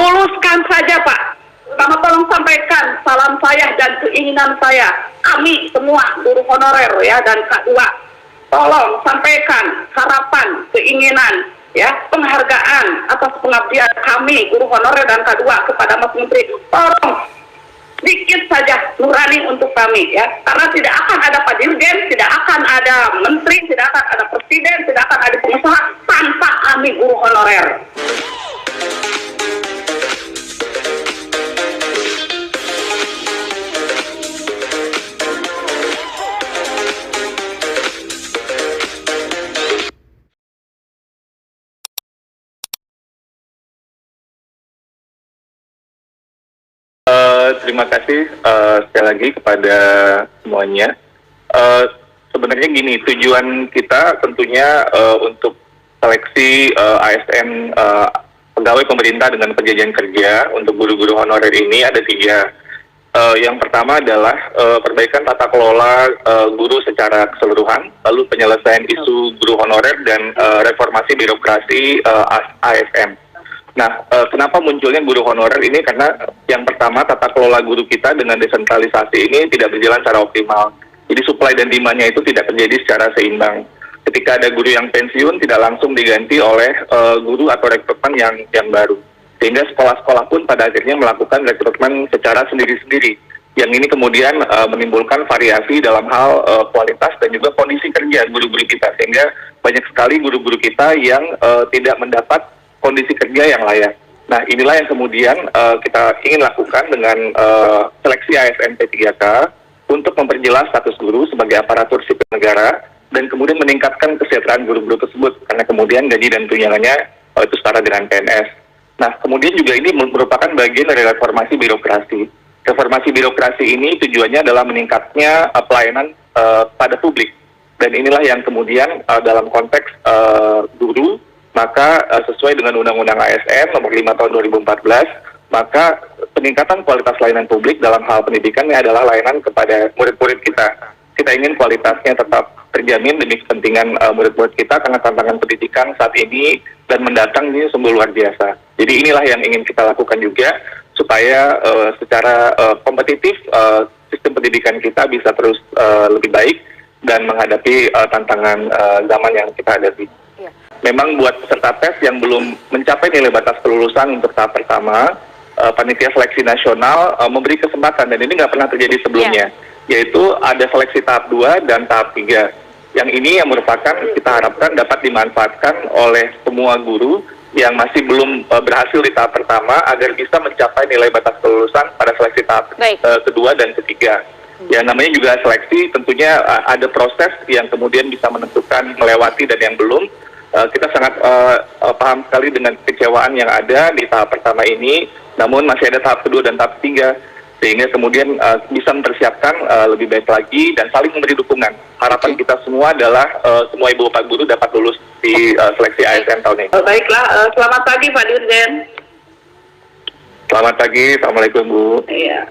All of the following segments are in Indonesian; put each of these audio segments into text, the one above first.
luluskan saja Pak. Pertama tolong sampaikan salam saya dan keinginan saya, kami semua guru honorer ya dan K2, tolong sampaikan harapan, keinginan, ya penghargaan atas pengabdian kami guru honorer dan K2 kepada Mas Menteri. Tolong sedikit saja nurani untuk kami ya, karena tidak akan ada Pak Dirjen, tidak akan ada menteri, tidak akan ada presiden, tidak akan ada pengusaha tanpa kami guru honorer. Terima kasih sekali lagi kepada semuanya. Sebenarnya gini, tujuan kita tentunya untuk seleksi ASN pegawai pemerintah dengan perjanjian kerja untuk guru-guru honorer ini ada 3. Yang pertama adalah perbaikan tata kelola guru secara keseluruhan, lalu penyelesaian isu guru honorer dan reformasi birokrasi ASN. Nah, kenapa munculnya guru honorer ini? Karena yang pertama, tata kelola guru kita dengan desentralisasi ini tidak berjalan secara optimal. Jadi supply dan demand-nya itu tidak terjadi secara seimbang. Ketika ada guru yang pensiun, tidak langsung diganti oleh guru atau rekrutmen yang baru. Sehingga sekolah-sekolah pun pada akhirnya melakukan rekrutmen secara sendiri-sendiri. Yang ini kemudian menimbulkan variasi dalam hal kualitas dan juga kondisi kerja guru-guru kita. Sehingga banyak sekali guru-guru kita yang tidak mendapat kondisi kerja yang layak. Nah, inilah yang kemudian kita ingin lakukan dengan seleksi ASN P3K untuk memperjelas status guru sebagai aparatur sipil negara dan kemudian meningkatkan kesejahteraan guru-guru tersebut karena kemudian gaji dan tunjangannya itu setara dengan PNS. Nah, kemudian juga ini merupakan bagian dari reformasi birokrasi. Reformasi birokrasi ini tujuannya adalah meningkatnya pelayanan pada publik. Dan inilah yang kemudian dalam konteks guru, maka sesuai dengan Undang-Undang ASN nomor 5 tahun 2014, maka peningkatan kualitas layanan publik dalam hal pendidikan ini adalah layanan kepada murid-murid kita. Kita ingin kualitasnya tetap terjamin demi kepentingan murid-murid kita karena tantangan pendidikan saat ini dan mendatang ini sungguh luar biasa. Jadi inilah yang ingin kita lakukan juga supaya secara kompetitif sistem pendidikan kita bisa terus lebih baik dan menghadapi tantangan zaman yang kita hadapi. Memang buat peserta tes yang belum mencapai nilai batas kelulusan untuk tahap pertama, panitia seleksi nasional memberi kesempatan, dan ini nggak pernah terjadi sebelumnya, yaitu ada seleksi tahap 2 dan tahap 3. Yang ini yang merupakan kita harapkan dapat dimanfaatkan oleh semua guru yang masih belum berhasil di tahap pertama agar bisa mencapai nilai batas kelulusan pada seleksi tahap kedua dan ketiga. Ya, namanya juga seleksi, tentunya ada proses yang kemudian bisa menentukan melewati dan yang belum. Kita sangat paham sekali dengan kekecewaan yang ada di tahap pertama ini, namun masih ada tahap kedua dan tahap ketiga, sehingga kemudian bisa mempersiapkan lebih baik lagi dan saling memberi dukungan. Harapan kita semua adalah semua ibu bapak guru dapat lulus di seleksi ASN tahun ini. Baiklah, selamat pagi Pak Dirjen. Selamat pagi, Assalamualaikum Bu. Iya,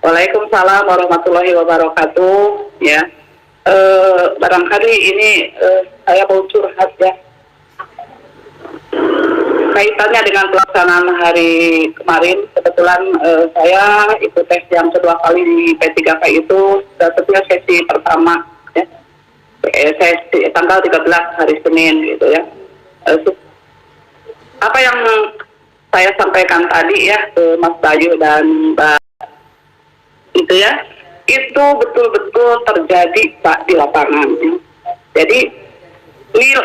Waalaikumsalam warahmatullahi wabarakatuh. Ya, barangkali ini saya mau curhat ya. Kaitannya dengan pelaksanaan hari kemarin, kebetulan saya ikut tes yang kedua kali di P3K itu, setiap sesi pertama ya, sesi tanggal 13 hari Senin gitu ya. Apa yang saya sampaikan tadi ya ke Mas Bayu dan Mbak itu ya, itu betul-betul terjadi Pak di lapangan ya. Jadi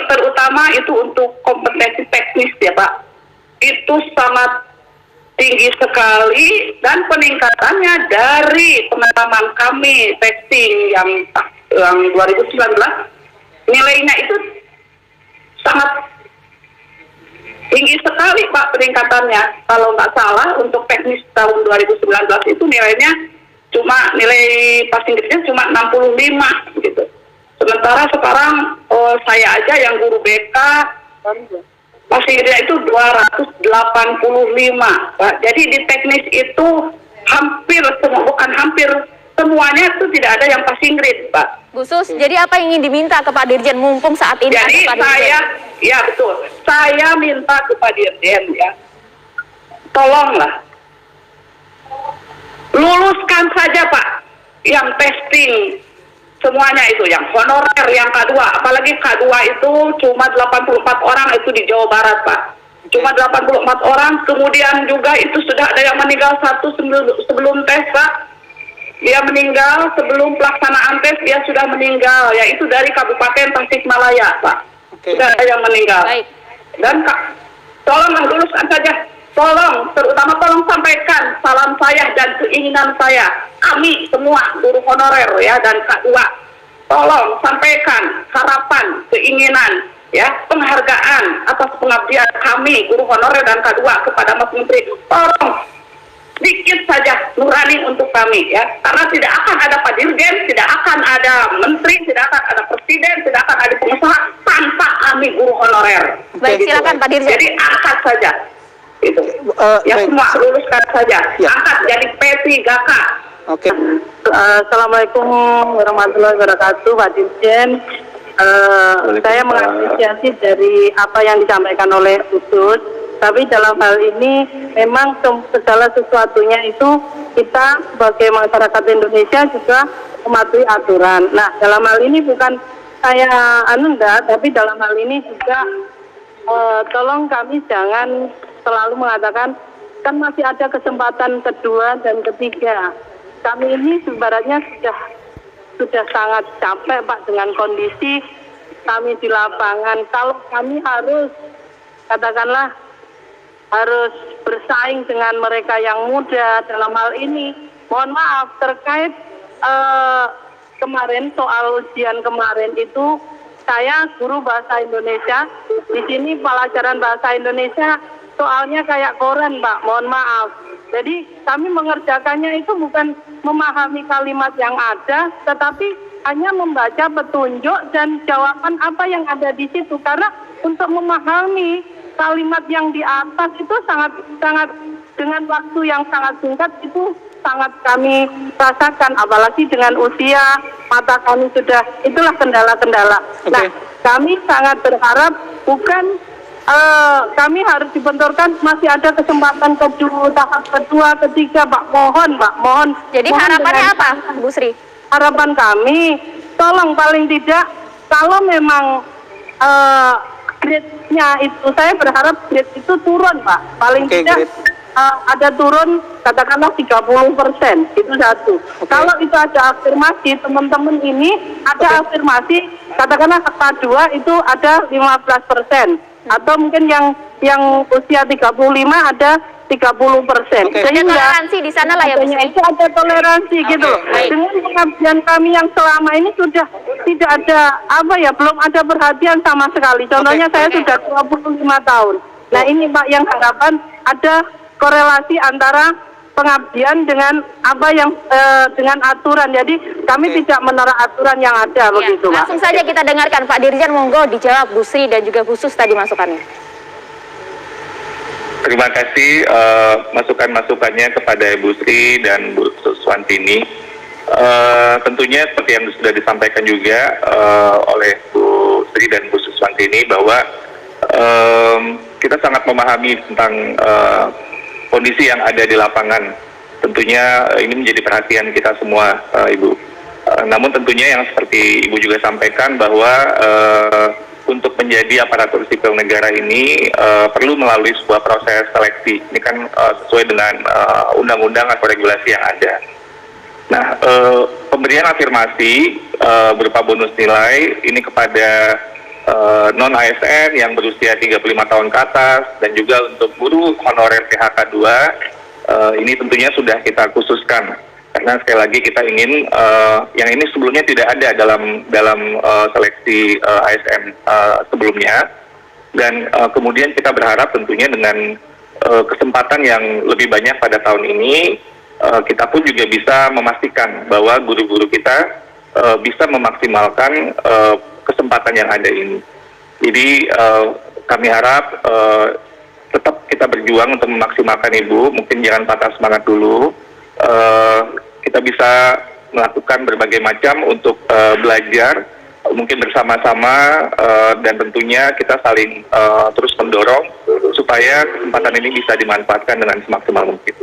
terutama itu untuk kompetensi teknis ya Pak, itu sangat tinggi sekali dan peningkatannya dari pengalaman kami testing yang 2019, nilainya itu sangat tinggi sekali Pak peningkatannya. Kalau nggak salah untuk teknis tahun 2019 itu nilainya cuma nilai passing grade-nya cuma 65 gitu. Sementara sekarang saya aja yang guru BK passing grade itu 285 Pak. Jadi di teknis itu hampir semua, bukan hampir semuanya itu tidak ada yang passing grade Pak. Bu Sus, jadi apa yang ingin diminta ke Pak Dirjen mumpung saat ini? Jadi saya, ya betul, saya minta ke Pak Dirjen ya, tolonglah luluskan saja Pak yang testing semuanya itu, yang honorer, yang K2, apalagi K2 itu cuma 84 orang itu di Jawa Barat Pak, cuma 84 orang, kemudian juga itu sudah ada yang meninggal satu sebelum tes Pak, dia meninggal sebelum pelaksanaan tes, dia sudah meninggal, yaitu dari Kabupaten Tasikmalaya Pak, sudah ada yang meninggal. Baik. Dan tolonglah luluskan saja, tolong, terutama tolong sampaikan salam saya dan keinginan saya, kami semua guru honorer ya dan K2, tolong sampaikan harapan, keinginan, ya, penghargaan atas pengabdian kami guru honorer dan K2 kepada Mas Menteri. Tolong sedikit saja nurani untuk kami ya, karena tidak akan ada Pak Dirjen, tidak akan ada menteri, tidak akan ada presiden, tidak akan ada pengusaha tanpa kami guru honorer. Baik, silakan Pak Dirjen. Jadi angkat saja itu, ya baik. semua luluskan saja, Ya. angkat jadi P3K. Oke. Assalamualaikum warahmatullahi wabarakatuh Pak Dirjen. Saya mengapresiasi dari apa yang disampaikan oleh Utus, tapi dalam hal ini memang segala sesuatunya itu kita sebagai masyarakat Indonesia juga mematuhi aturan. Nah, dalam hal ini bukan saya tapi dalam hal ini juga tolong kami jangan selalu mengatakan kan masih ada kesempatan kedua dan ketiga. Kami ini sebenarnya sudah sangat capek Pak dengan kondisi kami di lapangan. Kalau kami harus katakanlah harus bersaing dengan mereka yang muda dalam hal ini, mohon maaf terkait kemarin soal ujian kemarin itu, saya guru bahasa Indonesia, di sini pelajaran bahasa Indonesia soalnya kayak koran Pak, mohon maaf. Jadi kami mengerjakannya itu bukan memahami kalimat yang ada, tetapi hanya membaca petunjuk dan jawaban apa yang ada di situ. Karena untuk memahami kalimat yang di atas itu sangat dengan waktu yang sangat singkat itu sangat kami rasakan, apalagi dengan usia mata kami sudah, itulah kendala-kendala. Okay. Nah, kami sangat berharap bukan kami harus dibenturkan, masih ada kesempatan kedua, tahap kedua, ketiga, Pak. Mohon. Jadi mohon harapannya dengan- apa, Bu Sri? Harapan kami, tolong paling tidak, kalau memang grade-nya itu, saya berharap grade itu turun, Pak. Paling Oke, tidak grade. ada turun, katakanlah 30%, itu satu. Oke. Kalau itu ada afirmasi, teman-teman ini ada afirmasi, katakanlah K2 itu ada 15%. Atau mungkin yang usia 35 ada 30%. Oke. Ada toleransi di sana lah ya Bu Sri. Itu ada toleransi gitu loh. baik. Dengan pengabdian kami yang selama ini sudah tidak ada belum ada perhatian sama sekali. Contohnya Oke. saya sudah 25 tahun. Nah ini Pak yang harapan ada korelasi antara pengabdian dengan apa yang dengan aturan. Jadi kami Oke. tidak menolak aturan yang ada Ya, begitu Pak. langsung saja kita dengarkan Pak Dirjen, monggo dijawab Bu Sri dan juga Bu Sus tadi masukannya. Terima kasih masukan-masukannya kepada Ibu Sri dan Bu Suswantini. Tentunya seperti yang sudah disampaikan juga oleh Bu Sri dan Bu Suswantini bahwa kita sangat memahami tentang kondisi yang ada di lapangan. Tentunya ini menjadi perhatian kita semua, Ibu. Namun tentunya yang seperti Ibu juga sampaikan bahwa untuk menjadi aparatur sipil negara ini perlu melalui sebuah proses seleksi. Ini kan sesuai dengan undang-undang atau regulasi yang ada. Nah, pemberian afirmasi berupa bonus nilai ini kepada non-ASN yang berusia 35 tahun ke atas dan juga untuk guru honorer PHK 2 ini tentunya sudah kita khususkan karena sekali lagi kita ingin yang ini sebelumnya tidak ada dalam seleksi ASN sebelumnya dan kemudian kita berharap tentunya dengan kesempatan yang lebih banyak pada tahun ini kita pun juga bisa memastikan bahwa guru-guru kita bisa memaksimalkan kesempatan yang ada ini. Jadi kami harap tetap kita berjuang untuk memaksimalkan Ibu, mungkin jangan patah semangat dulu. Kita bisa melakukan berbagai macam untuk belajar, mungkin bersama-sama dan tentunya kita saling terus mendorong supaya kesempatan ini bisa dimanfaatkan dengan semaksimal mungkin.